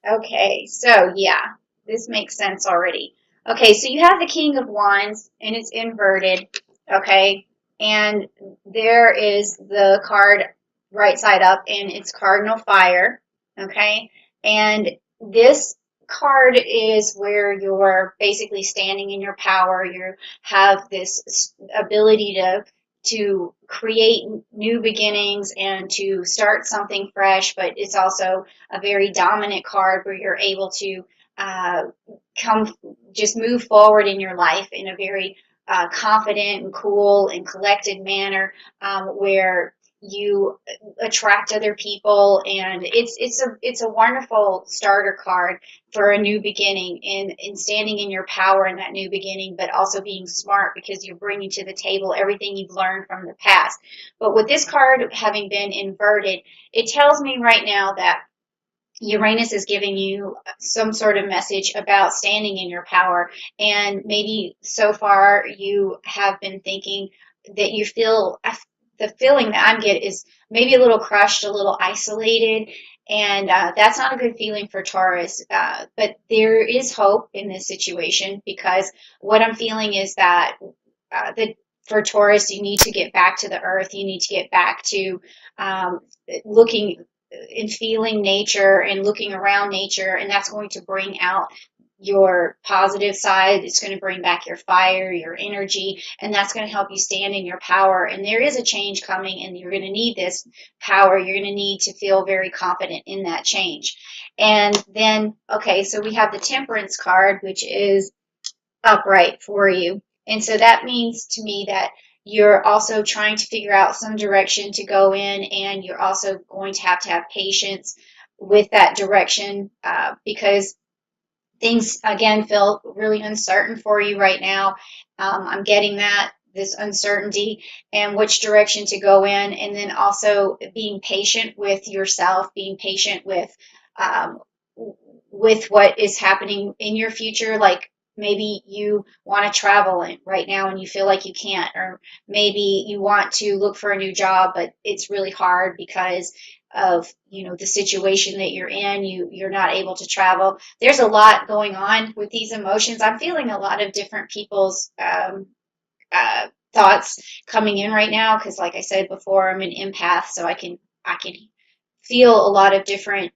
Okay, so yeah, this makes sense already. Okay, so you have the King of Wands and it's inverted, okay? And there is the card right side up and it's Cardinal Fire, okay? And this card is where you're basically standing in your power. You have this ability to create new beginnings and to start something fresh, but it's also a very dominant card where you're able to uh, come just move forward in your life in a very confident and cool and collected manner, where you attract other people, and it's a wonderful starter card for a new beginning, in standing in your power in that new beginning, but also being smart because you're bringing to the table everything you've learned from the past. But with this card having been inverted, it tells me right now that Uranus is giving you some sort of message about standing in your power. And maybe so far you have been thinking that you feel, the feeling that I'm getting is maybe a little crushed, a little isolated. And that's not a good feeling for Taurus. But there is hope in this situation, because what I'm feeling is that for Taurus, you need to get back to the earth. You need to get back to um, looking and feeling nature and looking around nature, and that's going to bring out your positive side. It's going to bring back your fire, your energy, and that's going to help you stand in your power. And there is a change coming, and you're going to need this power. You're going to need to feel very confident in that change. And then, okay, so we have the Temperance card, which is upright for you. And so that means to me that you're also trying to figure out some direction to go in, and you're also going to have patience with that direction, because things again feel really uncertain for you right now. I'm getting that, this uncertainty and which direction to go in, and then also being patient with yourself, being patient um, with what is happening in your future. Like maybe you want to travel right now and you feel like you can't, or maybe you want to look for a new job, but it's really hard because of the situation that you're in. You're not able to travel. There's a lot going on with these emotions. I'm feeling a lot of different people's thoughts coming in right now, because like I said before, I'm an empath, so I can feel a lot of different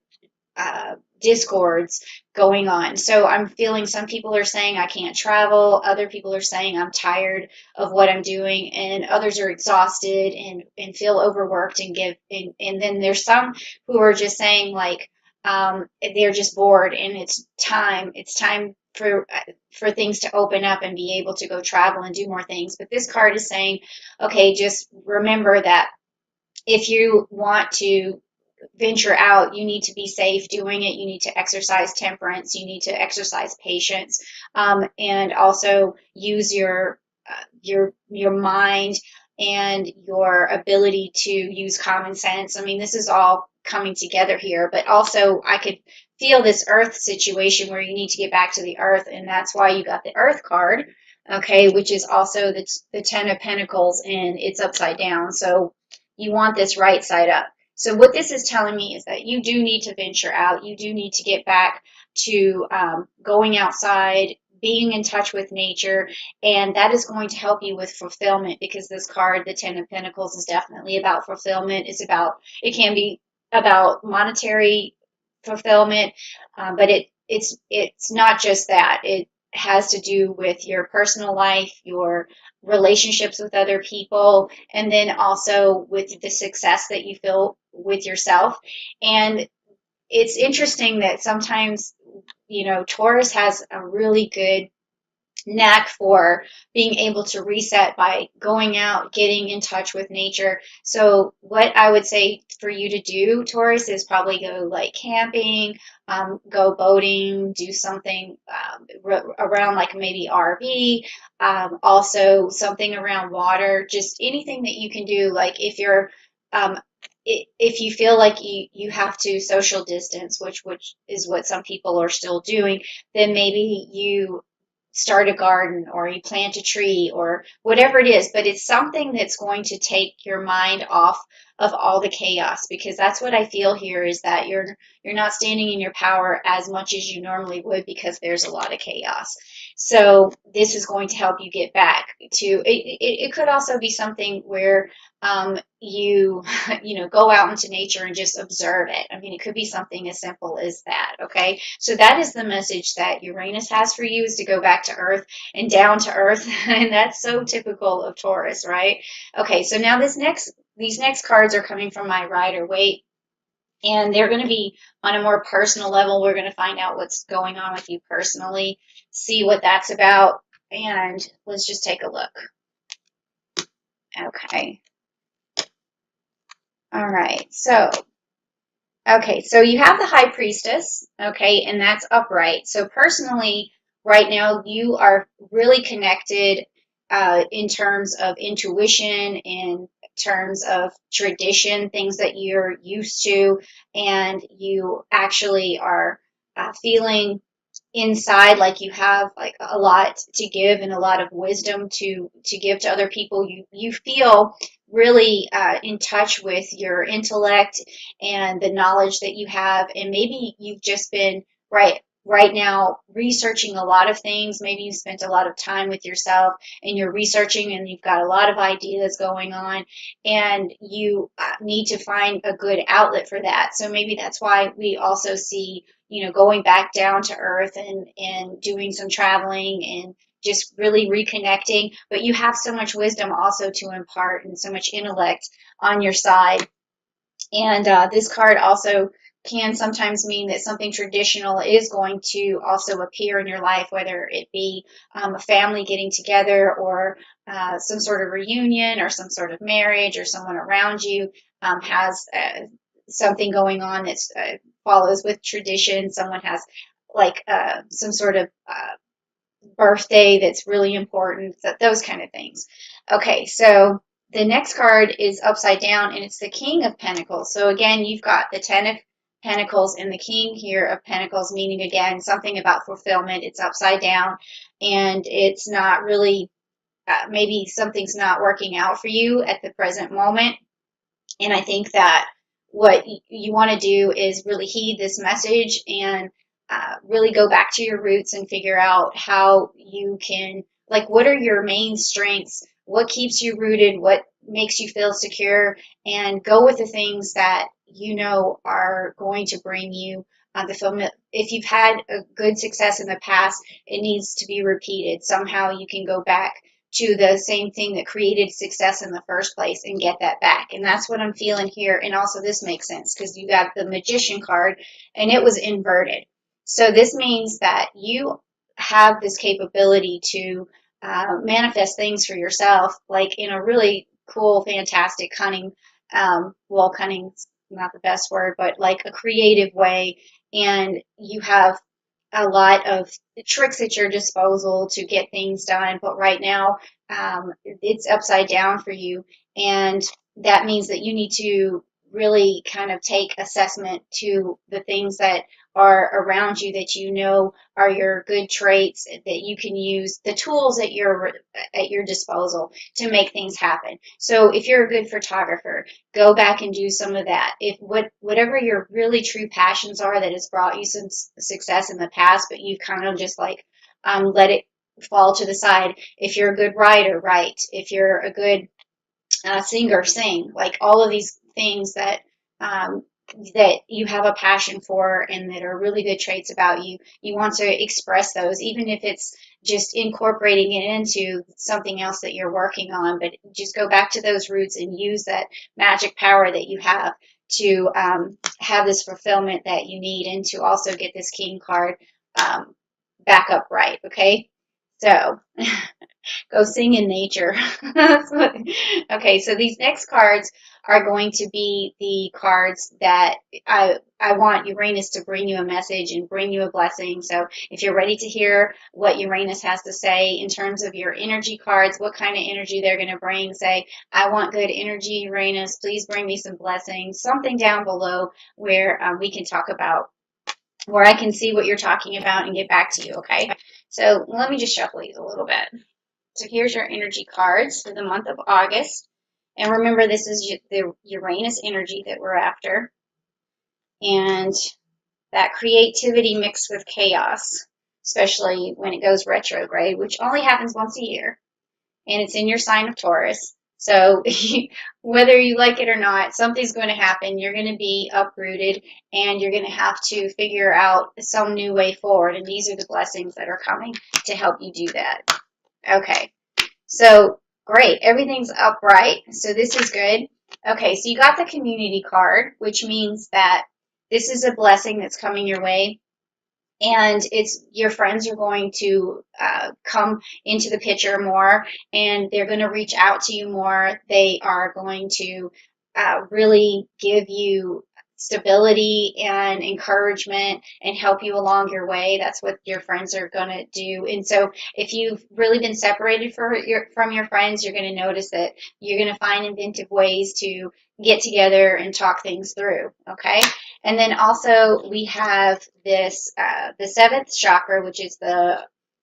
discords going on. So I'm feeling some people are saying I can't travel, other people are saying I'm tired of what I'm doing, and others are exhausted and feel overworked and then there's some who are just saying like they're just bored, and it's time for things to open up and be able to go travel and do more things. But this card is saying, okay, just remember that if you want to venture out, you need to be safe doing it. You need to exercise temperance. You need to exercise patience, and also use your mind and your ability to use common sense. I mean, this is all coming together here, but also I could feel this earth situation where you need to get back to the earth, and that's why you got the earth card, okay, which is also the Ten of Pentacles, and it's upside down. So you want this right side up. So what this is telling me is that you do need to venture out. You do need to get back to going outside, being in touch with nature, and that is going to help you with fulfillment, because this card, the Ten of Pentacles, is definitely about fulfillment. It can be about monetary fulfillment, but it's not just that. It has to do with your personal life, your relationships with other people, and then also with the success that you feel with yourself. And it's interesting that sometimes, Taurus has a really good knack for being able to reset by going out, getting in touch with nature. So what I would say for you to do, Taurus, is probably go like camping, go boating, do something around like maybe RV, also something around water, just anything that you can do. Like um, if you feel like you have to social distance, which is what some people are still doing, then maybe you start a garden or you plant a tree or whatever it is, but it's something that's going to take your mind off of all the chaos, because that's what I feel here is that you're not standing in your power as much as you normally would because there's a lot of chaos. So this is going to help you get back to it could also be something where you go out into nature and just observe it. I mean, it could be something as simple as that. Okay, so that is the message that Uranus has for you, is to go back to earth and down to earth. And that's so typical of Taurus, right? Okay, so now these next cards are coming from my Rider Waite, and they're going to be on a more personal level. We're going to find out what's going on with you personally, see what that's about, and let's just take a look. Okay. All right. So you have the High Priestess, okay, and that's upright. So personally, right now, you are really connected in terms of intuition, in terms of tradition, things that you're used to, and you actually are feeling inside like you have like a lot to give and a lot of wisdom to give to other people. You feel really in touch with your intellect and the knowledge that you have, and maybe you've just been right now researching a lot of things. Maybe you spent a lot of time with yourself and you're researching and you've got a lot of ideas going on, and you need to find a good outlet for that. So maybe that's why we also see going back down to earth and doing some traveling and just really reconnecting. But you have so much wisdom also to impart and so much intellect on your side. And this card also can sometimes mean that something traditional is going to also appear in your life, whether it be a family getting together or some sort of reunion or some sort of marriage, or someone around you has something going on that follows with tradition. Someone has like some sort of birthday that's really important, those kind of things. Okay, so the next card is upside down, and it's the King of Pentacles. So again, you've got the Ten of Pentacles and the King here of Pentacles, meaning again something about fulfillment. It's upside down, and it's not really maybe something's not working out for you at the present moment. And I think that what you want to do is really heed this message and really go back to your roots and figure out how you can, like, what are your main strengths? What keeps you rooted? What makes you feel secure? And go with the things that you know are going to bring you the fulfillment. If you've had a good success in the past, it needs to be repeated. Somehow you can go back to the same thing that created success in the first place and get that back. And that's what I'm feeling here. And also this makes sense because you got the Magician card and it was inverted. So this means that you have this capability to manifest things for yourself, like in a really cool, fantastic, cunning, well, cunning's not the best word, but like a creative way. And you have a lot of tricks at your disposal to get things done, but right now it's upside down for you, and that means that you need to really kind of take assessment to the things that are around you that you know are your good traits, that you can use the tools at your disposal to make things happen. So if you're a good photographer, go back and do some of that. If whatever your really true passions are that has brought you some success in the past, but you kind of just like let it fall to the side. If you're a good writer, write. If you're a good singer, sing. Like all of these things um, that you have a passion for and that are really good traits about you, you want to express those, even if it's just incorporating it into something else that you're working on. But just go back to those roots and use that magic power that you have to have this fulfillment that you need, and to also get this King card um, back upright. Okay, so go sing in nature. Okay, so these next cards are going to be the cards that I want Uranus to bring you a message and bring you a blessing. So if you're ready to hear what Uranus has to say in terms of your energy cards, what kind of energy they're going to bring, say, I want good energy, Uranus, please bring me some blessings, something down below where we can talk about where I can see what you're talking about and get back to you, okay? So let me just shuffle these a little bit. So here's your energy cards for the month of August. And remember, this is the Uranus energy that we're after. And that creativity mixed with chaos, especially when it goes retrograde, which only happens once a year. And it's in your sign of Taurus. So whether you like it or not, something's going to happen. You're going to be uprooted and you're going to have to figure out some new way forward. And these are the blessings that are coming to help you do that. Okay, so great. Everything's upright. So this is good. Okay, so you got the community card, which means that this is a blessing that's coming your way, and it's your friends are going to come into the picture more, and they're going to reach out to you more. They are going to really give you stability and encouragement and help you along your way. That's what your friends are going to do. And so if you've really been separated from your friends, you're going to notice that you're going to find inventive ways to get together and talk things through. Okay. And then also we have this, the seventh chakra, which is the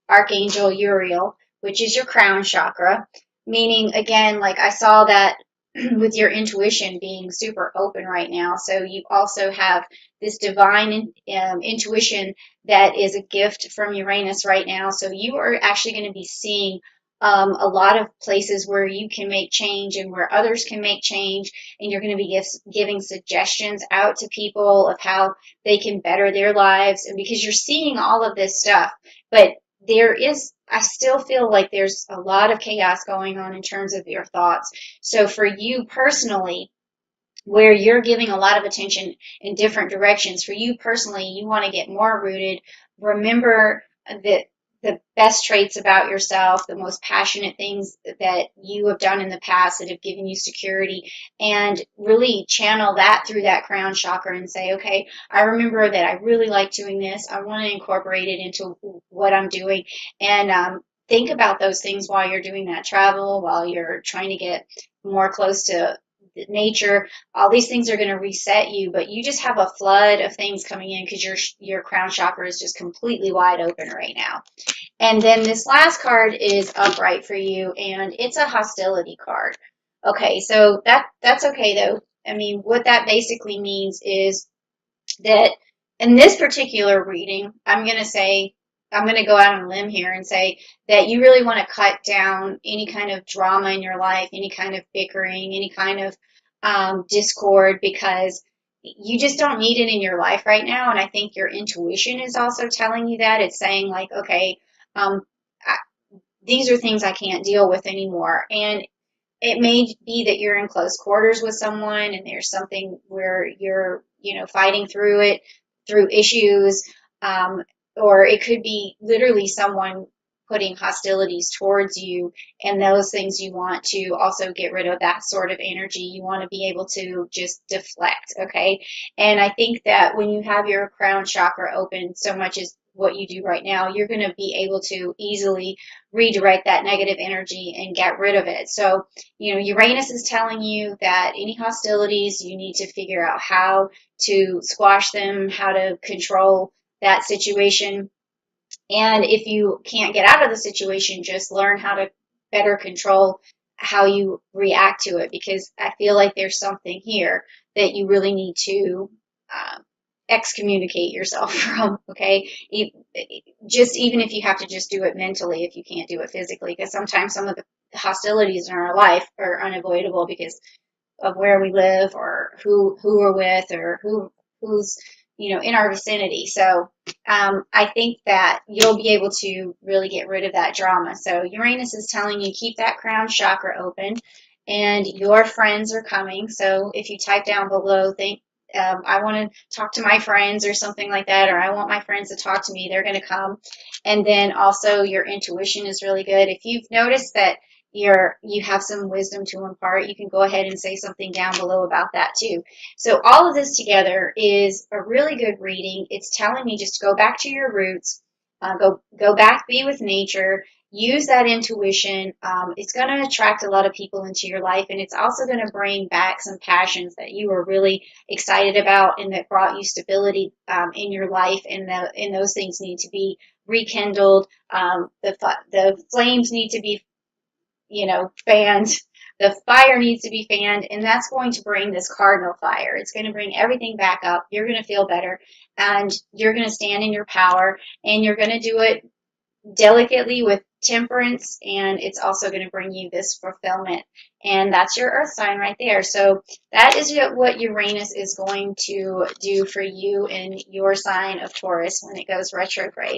Archangel Uriel, which is your crown chakra, meaning again, like I saw that with your intuition being super open right now. So you also have this divine intuition that is a gift from Uranus right now. So you are actually going to be seeing a lot of places where you can make change and where others can make change, and you're going to be giving suggestions out to people of how they can better their lives. And because you're seeing all of this stuff, but I still feel like there's a lot of chaos going on in terms of your thoughts. So for you personally, where you're giving a lot of attention in different directions, for you personally, you want to get more rooted. Remember that the best traits about yourself, the most passionate things that you have done in the past that have given you security, and really channel that through that crown chakra and say, okay, I remember that I really like doing this. I want to incorporate it into what I'm doing. And think about those things while you're doing that travel, while you're trying to get more close to nature. All these things are going to reset you, but you just have a flood of things coming in because your crown chakra is just completely wide open right now. And then this last card is upright for you, and it's a hostility card. Okay, so that's okay though. I mean, what that basically means is that in this particular reading, I'm going to go out on a limb here and say that you really want to cut down any kind of drama in your life, any kind of bickering, any kind of discord, because you just don't need it in your life right now. And I think your intuition is also telling you that. It's saying, like, okay, um, I, these are things I can't deal with anymore. And it may be that you're in close quarters with someone and there's something where you're, fighting through it, through issues, um, or it could be literally someone putting hostilities towards you, and those things you want to also get rid of that sort of energy. You want to be able to just deflect, okay? And I think that when you have your crown chakra open so much as what you do right now, you're going to be able to easily redirect that negative energy and get rid of it. So, Uranus is telling you that any hostilities, you need to figure out how to squash them, how to control that situation. And if you can't get out of the situation, just learn how to better control how you react to it, because I feel like there's something here that you really need to excommunicate yourself from, okay? Just even if you have to just do it mentally, if you can't do it physically, because sometimes some of the hostilities in our life are unavoidable because of where we live or who we're with or who's in our vicinity. So I think that you'll be able to really get rid of that drama. So Uranus is telling you keep that crown chakra open, and your friends are coming. So if you type down below, think I want to talk to my friends or something like that, or I want my friends to talk to me, they're going to come. And then also your intuition is really good. If you've noticed that you have some wisdom to impart, you can go ahead and say something down below about that too. So all of this together is a really good reading. It's telling me just to go back to your roots, go back, be with nature, use that intuition. It's going to attract a lot of people into your life, and it's also going to bring back some passions that you were really excited about and that brought you stability in your life. And those things need to be rekindled. The flames need to be, fanned. The fire needs to be fanned, and that's going to bring this cardinal fire. It's going to bring everything back up. You're going to feel better, and you're going to stand in your power, and you're going to do it delicately with temperance, and it's also going to bring you this fulfillment. And that's your earth sign right there. So that is what Uranus is going to do for you in your sign of Taurus when it goes retrograde.